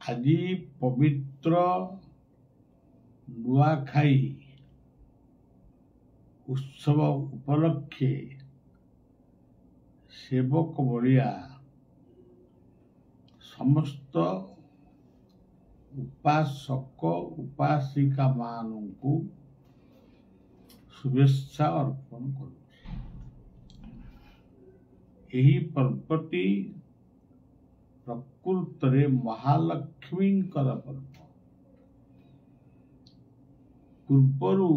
ଆଜି ପବିତ୍ର ନୂଆଖାଇ ଉତ୍ସବ ଉପଲକ୍ଷେ ସେବକ ବଳିଆ ସମସ୍ତ ଉପାସକ ଉପାସିକା ମାନଙ୍କୁ शुभेच्छा अर्पण करुछि। एही पर्वटी प्रकृत रे महालक्ष्मी पर्व। पूर्वरु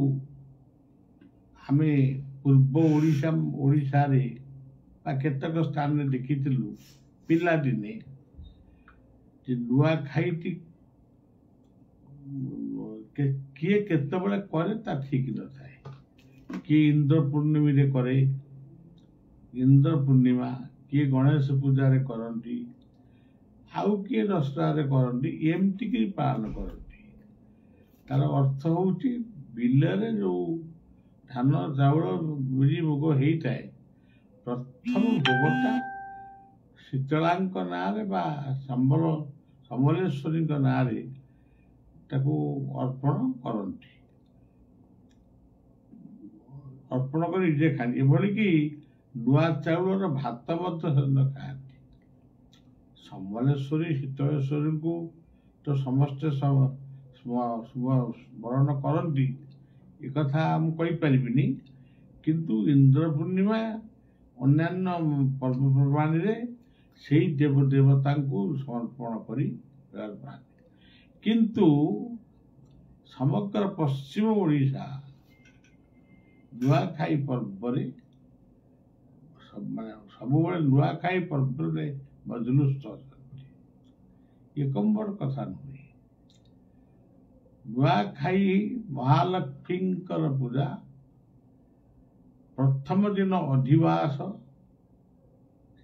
आमे पूर्व ओडिशा रे केतक स्थान में देखिथिलु पिला दिने जे नुआ खाईटी किए केतबेले करे ता ठीक न थाए। किए इंद्र पूर्णिमी रे करे, इंद्र पूर्णिमा किए गणेश पूजा रे करंती, आउ किए दशहरा रे करंती, एमती की पालन करंती। तार अर्थ होउची बिलरे जो धान चाउल बिरी मुग हेइताए प्रथम भोगटा शीतलांक नारे बा समलेश्वरी नारे ताको अर्पण करंती। अर्पण कर जे खाती एभली कि नुआ चाउलर भात मध्य खाती। समलेश्वरी शीतलेश्वरी को तो समस्ते स्मरण करती एक कथा कही पारिबिनी, किंतु इंद्र पूर्णिमा अन्यान्य पर्वपर्वाणी रे सेई देवदेवता को समर्पण करी किंतु समग्र पश्चिम ओडिशा नुआखाई पर्व रे सब नुआखाई पर्व रे मजलुस एकम बड़ कथा नुहे। नुआखाई महालक्ष्मी पूजा प्रथम दिन अधिवास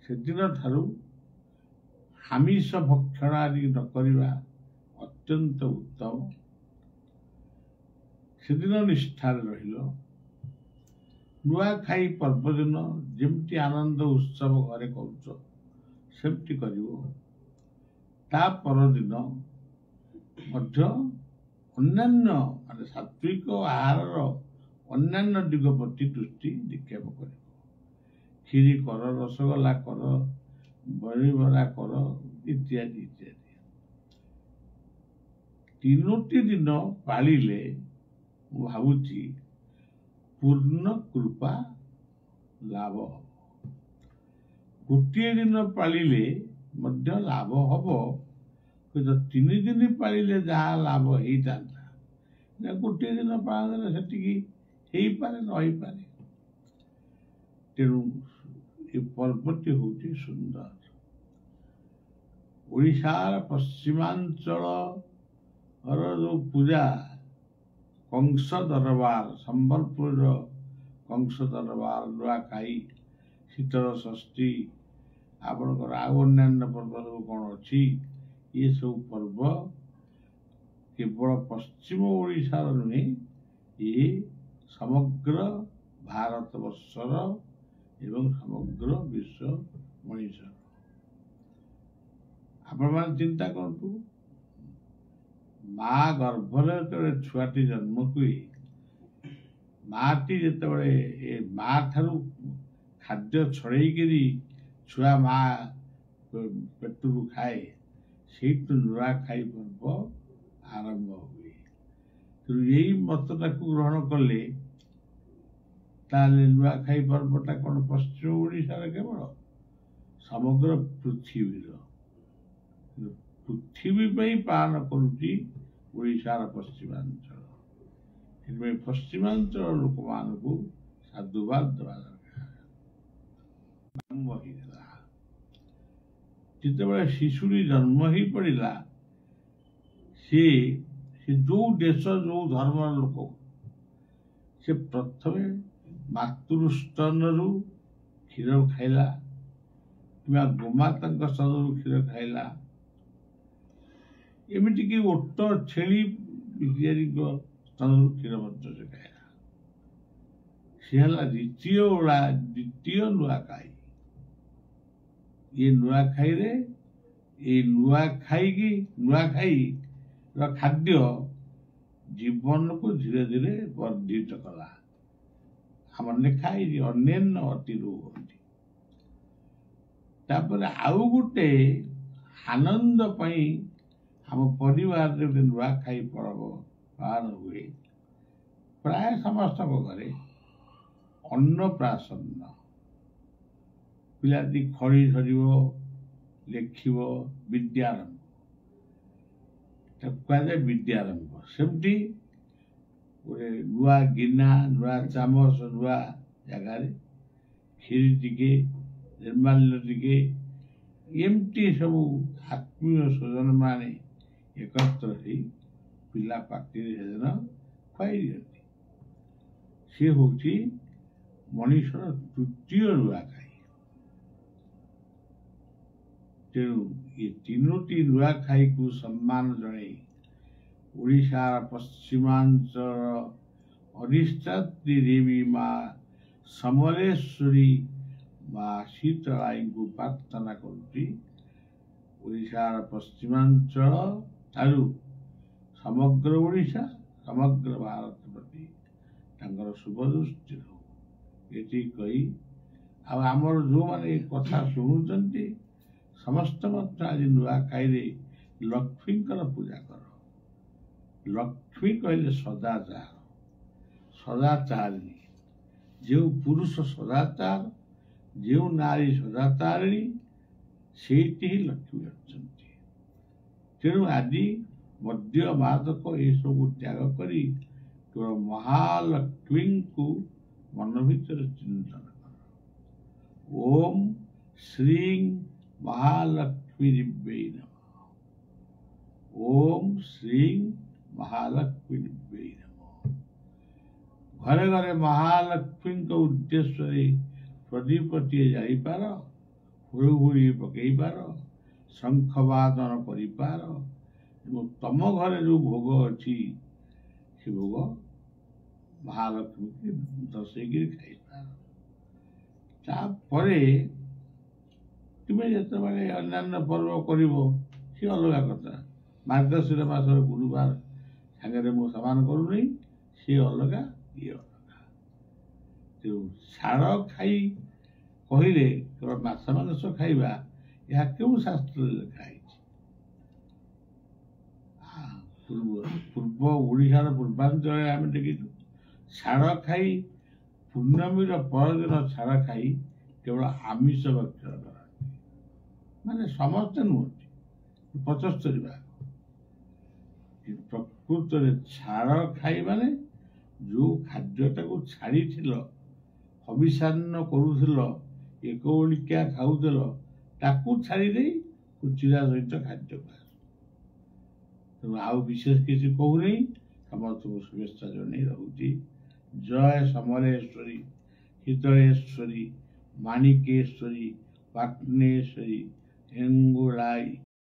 से दिन ठारू आमिष भक्षण आदि न करिबा अत्यंत उत्तम। से दिन निष्ठार रहिलो नुआखाई पर्व दिन जेमती आनंद उत्सव घरे करूछ सेमती करिवो। ता पर दिन मध्य अन्यान्य माने सात्विक आहार अन्यान्य दिग प्रति दृष्टि निक्षेप कर। खीरी कर, रसगोला कर, बड़ा कर इत्यादि इत्यादि। तीनोटी दिन पालिले भावुची पूर्ण कृपा लाभ हो। गोटे दिन पालिले मध्य लाभ हबो, तीन दिन पालिले जहाँ लाभ होता गोटे दिन पालन से पारे नई पारे। तेणु ये पर्वटी हूँ सुंदर। ओडिशार पश्चिमांचल जो पूजा कंस दरबार संबलपुर कंस दरबार नुआखाई शीतल षष्ठी आपणकर आउ अन्यान्य पर्व सब कौन अच्छी ये सब पर्व केवल पश्चिम ओडिशा नुहे ये समग्र भारत वर्षर एवं समग्र विश्व मनीषर। आपण मान चिंता करतु माँ गर्भरे जो छुआटी जन्म हुए माटी जिते माँ ठारू खाद्य छड़ेकरी छुआ माँ पेटरू खाए से नुआखाई पर्व आरंभ हुए। तो यही मतटा को ग्रहण कले नुआखाई पर्वटा कौन पश्चिम ओडिशा केवल समग्र पृथ्वी पालन करुच्ची ओडिशार पश्चिमांचल। पश्चिमांचल लोक मान को साधुवाद देवा दरकार। जिते शिशुरी जन्म ही पड़ा सी जो देश जो धर्म लोक से प्रथम मातृस्तन रु क्षीर खाइला कि गोमाता स्तन रु क्षीर खाइला एमती कि ओट छेली स्तन रु क्षीर से खाइला। सी है द्वितीय नुआखाई। ये नुआखाई रे এই ନୂଆଖାଇ ଖାଦ୍ୟ ଜୀବନକୁ ଧୀରେ ଧୀରେ ବର୍ଦ୍ଧିତ କଲା। ଆମର ଲେଖା ହେଇଛି ଅନ୍ୟାନ୍ୟ ଅତିରୁ ହୁଅନ୍ତି। ତାପରେ ଆଉ ଗୋଟେ ଆନନ୍ଦ ପାଇଁ ଆମ ପରିବାରରେ ଗୋଟେ ନୂଆଖାଇ ପର୍ବ ପାଳନ ହୁଏ। ପ୍ରାୟ ସମସ୍ତଙ୍କ ଘରେ ଅନ୍ନପ୍ରାଶନ, ପିଲାଟି ଖଳି ଧରିବ, ଲେଖିବ, ବିଦ୍ୟାରମ୍ଭ, ତାକୁ କୁହାଯାଏ ବିଦ୍ୟାରମ୍ଭ। ସେମିତି ଗୋଟେ ନୂଆ ଗିନା, ନୂଆ ଚାମଚ, ନୂଆ ଜାଗାରେ କ୍ଷୀରି ଟିକେ, ନିର୍ମାଲ୍ୟ ଟିକେ, ଏମିତି ସବୁ ଆତ୍ମୀୟ ସ୍ୱଜନ ମାନେ ଏକତ୍ର ହେଇ ପିଲା ପାଟିରେ ସେଦିନ ଖୁଆଇ ଦିଅନ୍ତି। ସିଏ ହଉଛି ମଣିଷର ତୃତୀୟ ନୂଆଖାଇ। ତେଣୁ ଏ ତିନୋଟି ନୂଆଖାଇକୁ ସମ୍ମାନ ଜଣାଇ ଓଡ଼ିଶାର ପଶ୍ଚିମାଞ୍ଚଳ ଅଧିଷ୍ଠାତ୍ରୀ ଦେବୀ ମା ସମଲେଶ୍ୱରୀ ମା ଶୀତଳାଇଙ୍କୁ ପ୍ରାର୍ଥନା କରୁଛି ଓଡ଼ିଶାର ପଶ୍ଚିମାଞ୍ଚଳ ଠାରୁ ସମଗ୍ର ଓଡ଼ିଶା, ସମଗ୍ର ଭାରତ ପ୍ରତି ତାଙ୍କର ଶୁଭ ଦୃଷ୍ଟି ରହୁ। ଏତିକି କହି ଆଉ ଆମର ଯେଉଁମାନେ ଏ କଥା ଶୁଣୁଛନ୍ତି ସମସ୍ତେ ମଧ୍ୟ ଆଜି ନୂଆଖାଇରେ ଲକ୍ଷ୍ମୀଙ୍କର ପୂଜା କର। ଲକ୍ଷ୍ମୀ କହିଲେ ସଦାଚାରିଣୀ। ଯେଉଁ ପୁରୁଷ ସଦାଚାର, ଯେଉଁ ନାରୀ ସଦାଚାରିଣୀ, ସେଇଠି ହିଁ ଲକ୍ଷ୍ମୀ ଅଛନ୍ତି। ତେଣୁ ଆଜି ମଦ୍ୟ ମାଦକ ଏସବୁ ତ୍ୟାଗ କରି କେବଳ ମହାଲକ୍ଷ୍ମୀଙ୍କୁ ମନ ଭିତରେ ଚିନ୍ତନ କର। ଓମ୍ ଶ୍ରୀ ମହାଲକ୍ଷ୍ମୀ ଦିବ୍ୟೈ ନମଃ। ଓମ୍ ଶ୍ରୀ ମହାଲକ୍ଷ୍ମୀ ଦିବ୍ୟೈ ନମଃ। ଘରେ ଘରେ ମହାଲକ୍ଷ୍ମୀଙ୍କ ଉଦ୍ଦେଶ୍ୟରେ ପ୍ରଦୀପଟିଏ ଜାଳିପାର, ହୁଳୁହୁଳି ପକେଇପାର, ଶଙ୍ଖବାଦନ କରିପାର ଏବଂ ତମ ଘରେ ଯେଉଁ ଭୋଗ ଅଛି ସେ ଭୋଗ ମହାଲକ୍ଷ୍ମୀକି ଦଶେଇକିରି ଖାଇପାର। ତାପରେ ତୁମେ ଯେତେବେଳେ ଅନ୍ୟାନ୍ୟ ପର୍ବ କରିବ ସେ ଅଲଗା କଥା। ମାର୍ଗଶିର ମାସର ଗୁରୁବାର ସାଙ୍ଗରେ ମୁଁ ସମାନ କରୁନି, ସେ ଅଲଗା, ଇଏ ଅଲଗା। ତେଣୁ ଛାଡ଼ ଖାଇ କହିଲେ କେବଳ ମାଛ ମାଂସ ଖାଇବା, ଏହା କେଉଁ ଶାସ୍ତ୍ରରେ ଲେଖା ହେଇଛି? ପୂର୍ବ ଓଡ଼ିଶାର ପୂର୍ବାଞ୍ଚଳରେ ଆମେ ଦେଖିଛୁ ଛାଡ଼ ଖାଇ, ପୂର୍ଣ୍ଣମୀର ପରଦିନ ଛାଡ଼ ଖାଇ କେବଳ ଆମିଷ ଭକ୍ଷଣ କରନ୍ତି। ମାନେ ସମସ୍ତେ ନୁହନ୍ତି, 75 ଭାଗ। ପ୍ରକୃତରେ ଛାଡ଼ ଖାଇ ମାନେ ଯେଉଁ ଖାଦ୍ୟଟାକୁ ଛାଡ଼ିଥିଲ, ହବିଷାନ୍ନ କରୁଥିଲ, ଏକ ଓଳିକିଆ ଖାଉଥିଲ, ତାକୁ ଛାଡ଼ି ଦେଇ କୁଚିରା ସହିତ ଖାଦ୍ୟ ଖାଅ। ତେଣୁ ଆଉ ବିଶେଷ କିଛି କହୁନି, ସମସ୍ତଙ୍କୁ ଶୁଭେଚ୍ଛା ଜଣାଇ ରହୁଛି। ଜୟ ସମଲେଶ୍ୱରୀ, ଶୀତଳେଶ୍ୱରୀ, ମାଣିକେଶ୍ୱରୀ, ପାଟନେଶ୍ୱରୀ, ହେଙ୍ଗୁଳାଇ।